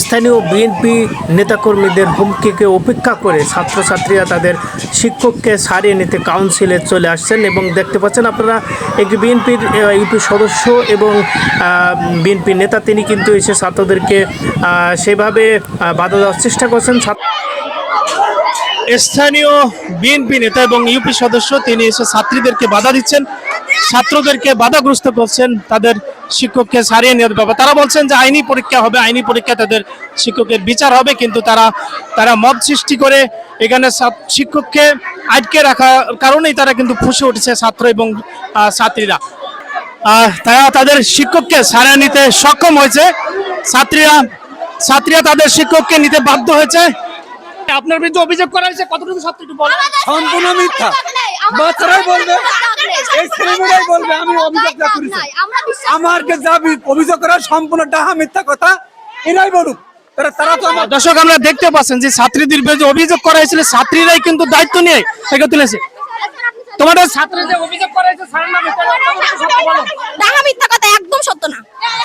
স্থানীয় বিএনপি নেতাকর্মীদের হুমকিকে উপেক্ষা করে ছাত্রছাত্রীরা তাদের শিক্ষককে সারিয়ে নিতে কাউন্সিলে চলে আসছেন এবং দেখতে পাচ্ছেন আপনারা একটি বিএনপির ইউপি সদস্য এবং বিএনপি নেতা তিনি কিন্তু এসে ছাত্রদেরকে সেভাবে বাধা দেওয়ার চেষ্টা করছেন। স্থানীয় বিএনপি নেতা এবং ইউপি সদস্য তিনি এসে ছাত্রীদেরকে বাধা দিচ্ছেন, ছাত্রদেরকে বাধাগ্রস্ত করছেন তাদের শিক্ষককে সারিয়ে নেওয়ার ব্যাপারে। তারা বলছেন যে আইনি পরীক্ষা হবে, আইনি পরীক্ষা তাদের শিক্ষকের বিচার হবে, কিন্তু তারা মব সৃষ্টি করে এখানে শিক্ষককে আটকে রাখার কারণেই তারা কিন্তু ফুঁসে উঠেছে ছাত্র এবং ছাত্রীরা। তারা তাদের শিক্ষককে সারিয়ে নিতে সক্ষম হয়েছে, ছাত্রীরা তাদের শিক্ষককে নিতে বাধ্য হয়েছে। আপনার বিরুদ্ধে অভিযোগ করা হয়েছে, কতটুকু সত্যি একটু বলেন। সম্পূর্ণ মিথ্যা। বাচ্চারাই বলবে, এই ছেলেমেয়েরাই বলবে আমি অভিযোগ করেছি। আমাকে যা অভিযোগ করা সম্পূর্ণ ডাহা মিথ্যা কথা, এরাই বলুক। দর্শক আমরা দেখতে পাচ্ছেন যে ছাত্রীদের বিরুদ্ধে অভিযোগ করা হয়েছিল, ছাত্রীরাই কিন্তু দায়িত্ব নিয়ে এগিয়ে তুলেছে। তোমাদের ছাত্রীদের অভিযোগ করা হয়েছে